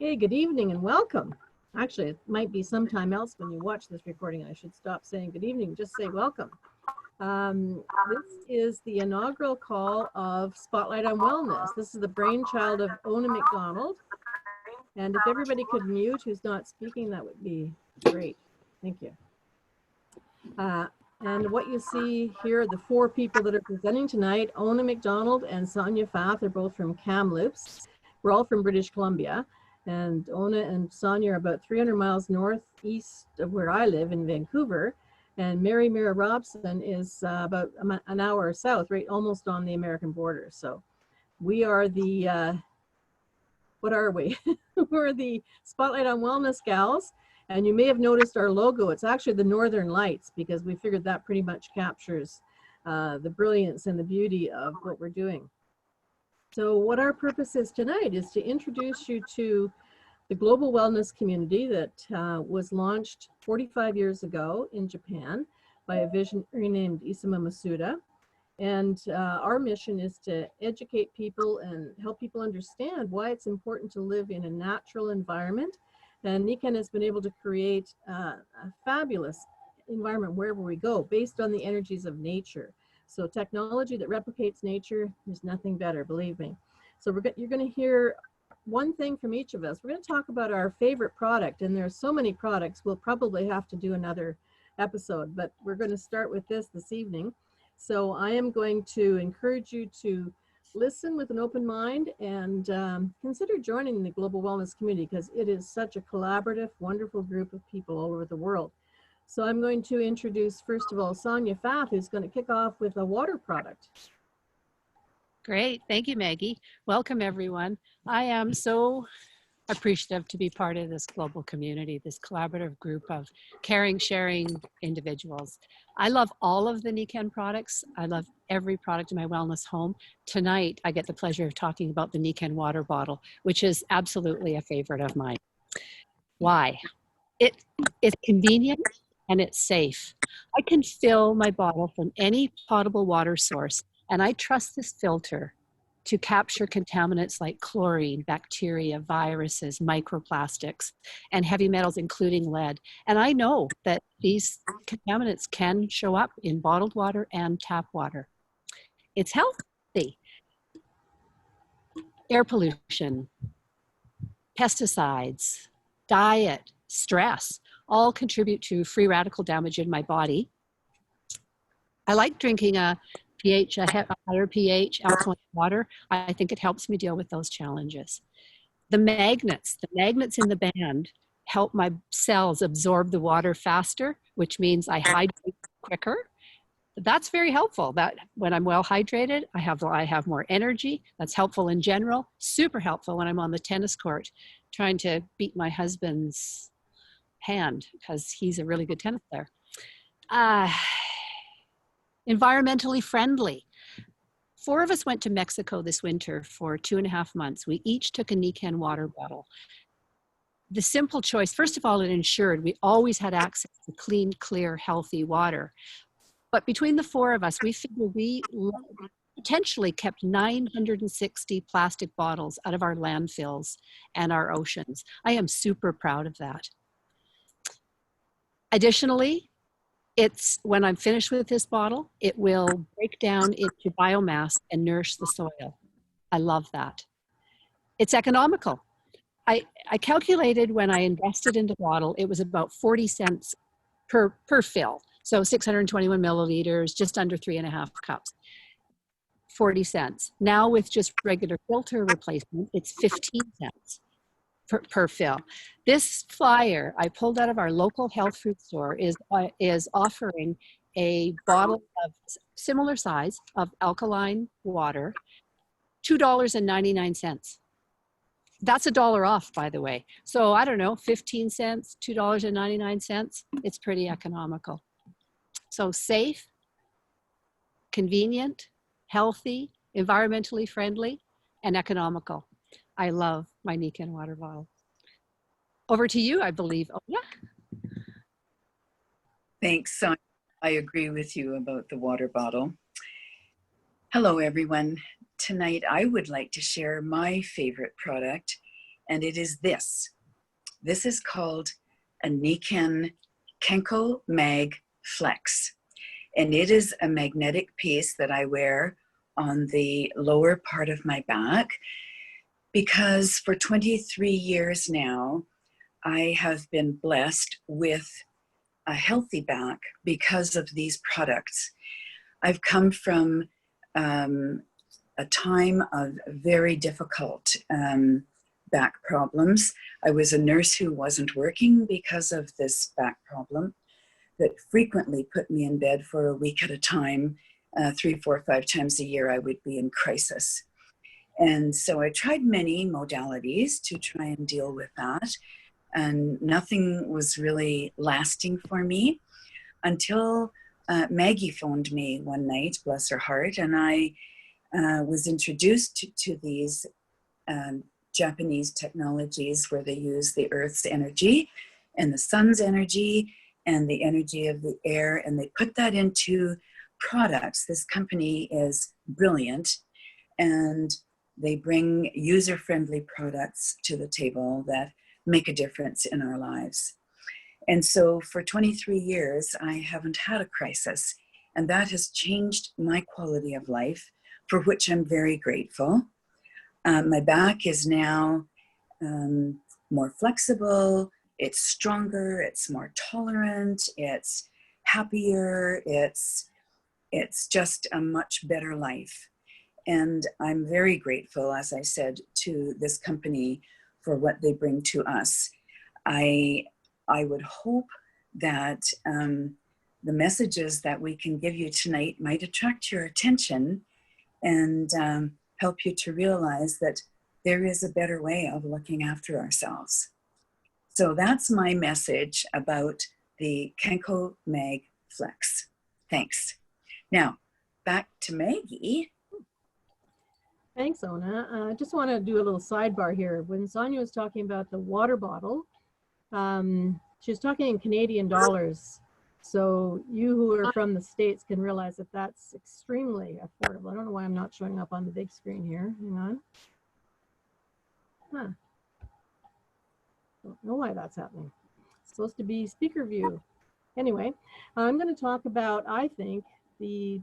Okay, good evening and welcome. Actually, it might be sometime else when you watch this recording. I should stop saying good evening, just say welcome. This is the inaugural call of Spotlight on Wellness. This is the brainchild of Ona McDonald. And if everybody could mute who's not speaking, that would be great. Thank you. And what you see here are the four people that are presenting tonight. Ona McDonald and Sonja Fath are both from Kamloops. We're all from British Columbia. And Ona and Sonja are about 300 miles northeast of where I live in Vancouver. And Mira Robson is about an hour south, right, almost on the American border. So we are the, what are we? We're the Spotlight on Wellness gals. And you may have noticed our logo. It's actually the Northern Lights, because we figured that pretty much captures the brilliance and the beauty of what we're doing. So what our purpose is tonight is to introduce you to the global wellness community that was launched 45 years ago in Japan by a visionary named Isamu Masuda. And our mission is to educate people and help people understand why it's important to live in a natural environment. And Nikken has been able to create a fabulous environment wherever we go based on the energies of nature. So technology that replicates nature, there's nothing better, believe me. So you're going to hear one thing from each of us. We're going to talk about our favorite product, and there's so many products, we'll probably have to do another episode, but we're going to start with this evening. So I am going to encourage you to listen with an open mind and consider joining the Global Wellness community, because it is such a collaborative, wonderful group of people all over the world. So I'm going to introduce, first of all, Sonja Fath, who's going to kick off with a water product. Great. Thank you, Maggie. Welcome, everyone. I am so appreciative to be part of this global community, this collaborative group of caring, sharing individuals. I love all of the Nikken products. I love every product in my wellness home. Tonight, I get the pleasure of talking about the Nikken water bottle, which is absolutely a favorite of mine. Why? It's convenient and it's safe. I can fill my bottle from any potable water source, and I trust this filter to capture contaminants like chlorine, bacteria, viruses, microplastics, and heavy metals, including lead. And I know that these contaminants can show up in bottled water and tap water. It's healthy. Air pollution, pesticides, diet, stress, all contribute to free radical damage in my body. I like drinking a higher pH, alkaline water. I think it helps me deal with those challenges. The magnets in the band help my cells absorb the water faster, which means I hydrate quicker. That's very helpful. That when I'm well hydrated, I have more energy. That's helpful in general. Super helpful when I'm on the tennis court trying to beat my husband's hand, because he's a really good tennis player. Environmentally friendly. 4 of us went to Mexico this winter for 2.5 months. We each took a Nikken water bottle. The simple choice, first of all, it ensured we always had access to clean, clear, healthy water. But between the 4 of us, we figured we potentially kept 960 plastic bottles out of our landfills and our oceans. I am super proud of that. Additionally, when I'm finished with this bottle, it will break down into biomass and nourish the soil. I love that. It's economical. I calculated when I invested in the bottle, it was about 40 cents per fill. So 621 milliliters, just under 3.5 cups. 40 cents. Now with just regular filter replacement, it's 15 cents. Per fill. This flyer I pulled out of our local health food store is offering a bottle of similar size of alkaline water, $2.99. That's $1 off, by the way. So I don't know, 15 cents, $2.99. It's pretty economical. So safe, convenient, healthy, environmentally friendly, and economical. I love my Nikken water bottle. Over to you, I believe. Oh, yeah. Thanks, Sonja. I agree with you about the water bottle. Hello, everyone. Tonight, I would like to share my favorite product, and it is this. This is called a Niken Kenko Mag Flex. And it is a magnetic piece that I wear on the lower part of my back because for 23 years now, I have been blessed with a healthy back because of these products. I've come from a time of very difficult back problems. I was a nurse who wasn't working because of this back problem that frequently put me in bed for a week at a time. 3, 4, 5 times a year I would be in crisis. And so I tried many modalities to try and deal with that, and nothing was really lasting for me until Maggie phoned me one night, bless her heart, and I was introduced to these Japanese technologies where they use the earth's energy and the sun's energy and the energy of the air, and they put that into products. This company is brilliant, and they bring user-friendly products to the table that make a difference in our lives. And so for 23 years, I haven't had a crisis, and that has changed my quality of life, for which I'm very grateful. My back is now more flexible, it's stronger, it's more tolerant, it's happier, it's just a much better life. And I'm very grateful, as I said, to this company for what they bring to us. I would hope that the messages that we can give you tonight might attract your attention and help you to realize that there is a better way of looking after ourselves. So that's my message about the Kenko Mag Flex. Thanks. Now, back to Maggie. Thanks, Ona. I just want to do a little sidebar here. When Sonja was talking about the water bottle, she was talking in Canadian dollars. So you who are from the States can realize that that's extremely affordable. I don't know why I'm not showing up on the big screen here. Hang on. Huh. Don't know why that's happening. It's supposed to be speaker view. Anyway, I'm going to talk about, I think, the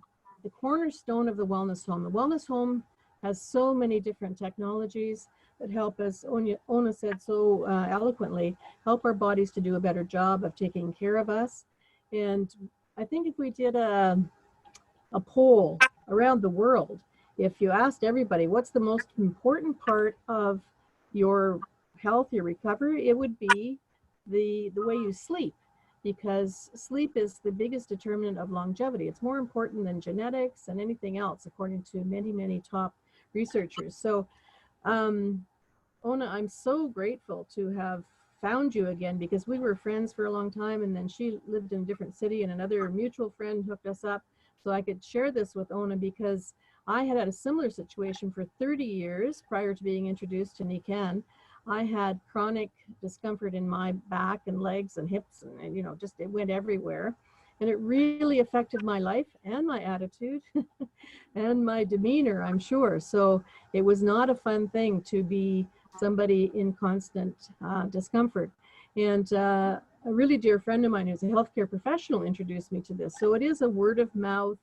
cornerstone of the wellness home. The wellness home has so many different technologies that help us, Ona said so eloquently, help our bodies to do a better job of taking care of us. And I think if we did a poll around the world, if you asked everybody, what's the most important part of your health, your recovery, it would be the way you sleep, because sleep is the biggest determinant of longevity. It's more important than genetics and anything else, according to many, many top researchers. So, Ona, I'm so grateful to have found you again, because we were friends for a long time, and then she lived in a different city, and another mutual friend hooked us up so I could share this with Ona, because I had a similar situation for 30 years prior to being introduced to Niken. I had chronic discomfort in my back and legs and hips, and just it went everywhere. And it really affected my life and my attitude and my demeanor, I'm sure. So it was not a fun thing to be somebody in constant discomfort. And a really dear friend of mine who's a healthcare professional introduced me to this. So it is a word of mouth,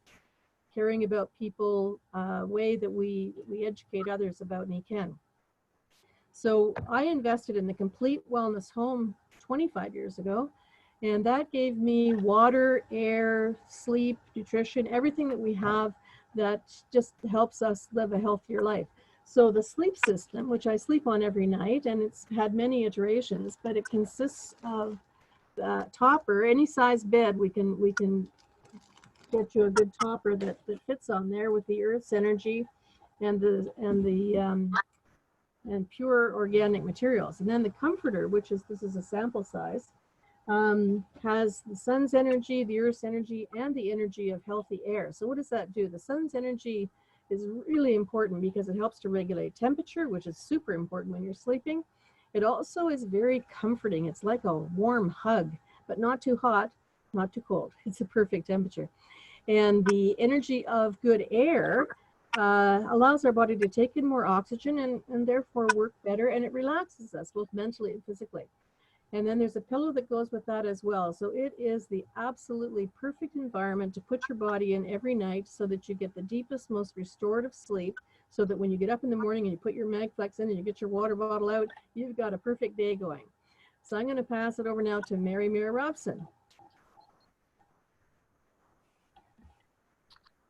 caring about people, way that we educate others about Niken. So I invested in the Complete Wellness Home 25 years ago, and that gave me water, air, sleep, nutrition, everything that we have that just helps us live a healthier life. So the sleep system, which I sleep on every night, and it's had many iterations, but it consists of topper, any size bed, we can get you a good topper that fits on there with the earth's energy and pure organic materials. And then the comforter, this is a sample size, has the sun's energy, the earth's energy, and the energy of healthy air. So what does that do? The sun's energy is really important because it helps to regulate temperature, which is super important when you're sleeping. It also is very comforting. It's like a warm hug, but not too hot, not too cold. It's a perfect temperature. And the energy of good air allows our body to take in more oxygen and therefore work better, and it relaxes us both mentally and physically. And then there's a pillow that goes with that as well. So it is the absolutely perfect environment to put your body in every night so that you get the deepest, most restorative sleep, so that when you get up in the morning and you put your MagFlex in and you get your water bottle out, you've got a perfect day going. So I'm going to pass it over now to Mira Robson.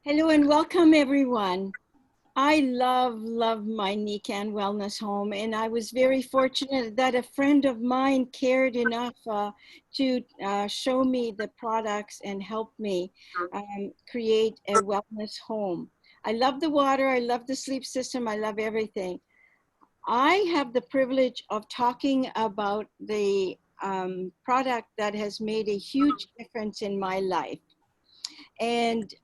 Hello and welcome everyone. I love my Nican Wellness Home, and I was very fortunate that a friend of mine cared enough to show me the products and help me create a wellness home. I love the water, I love the sleep system, I love everything. I have the privilege of talking about the product that has made a huge difference in my life. And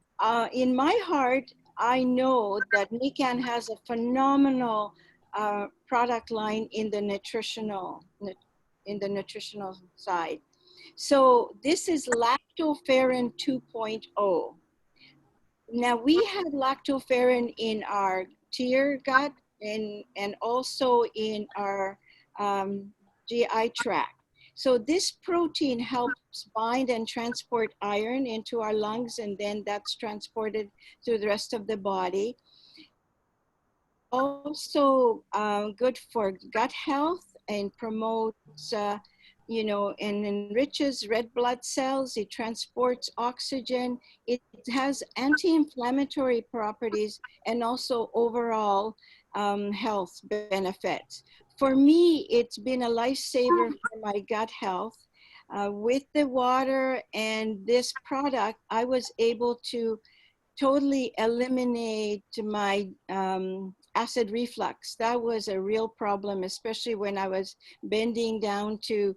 in my heart, I know that Nican has a phenomenal product line in the nutritional side. So this is lactoferrin 2.0. Now we have lactoferrin in our tear gut and also in our GI tract. So this protein helps bind and transport iron into our lungs, and then that's transported to the rest of the body. Also good for gut health and promotes, you know, and enriches red blood cells. It transports oxygen. It has anti-inflammatory properties and also overall health benefits. For me, it's been a lifesaver for my gut health. With the water and this product, I was able to totally eliminate my acid reflux. That was a real problem, especially when I was bending down to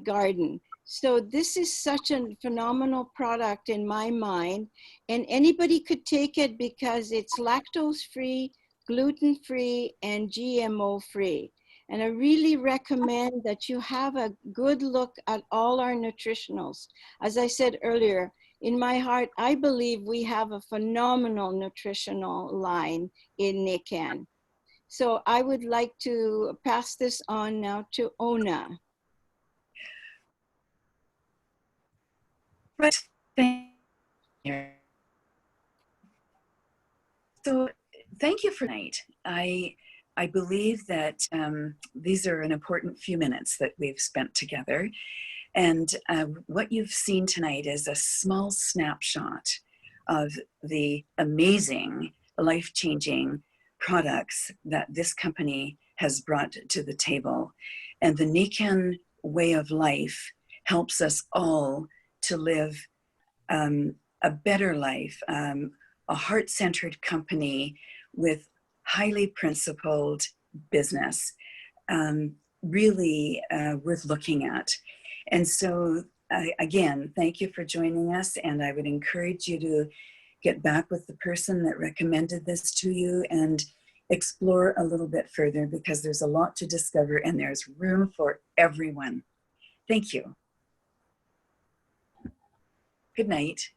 garden. So this is such a phenomenal product in my mind, and anybody could take it because it's lactose-free, gluten-free, and GMO-free. And I really recommend that you have a good look at all our nutritionals. As I said earlier, in my heart, I believe we have a phenomenal nutritional line in Nican. So I would like to pass this on now to Ona. Right. Thank you. So thank you for tonight. I believe that these are an important few minutes that we've spent together. And what you've seen tonight is a small snapshot of the amazing, life-changing products that this company has brought to the table. And the Nican way of life helps us all to live a better life, a heart-centered company with highly principled business, really worth looking at. And so again, thank you for joining us, and I would encourage you to get back with the person that recommended this to you and explore a little bit further, because there's a lot to discover and there's room for everyone. Thank you. Good night.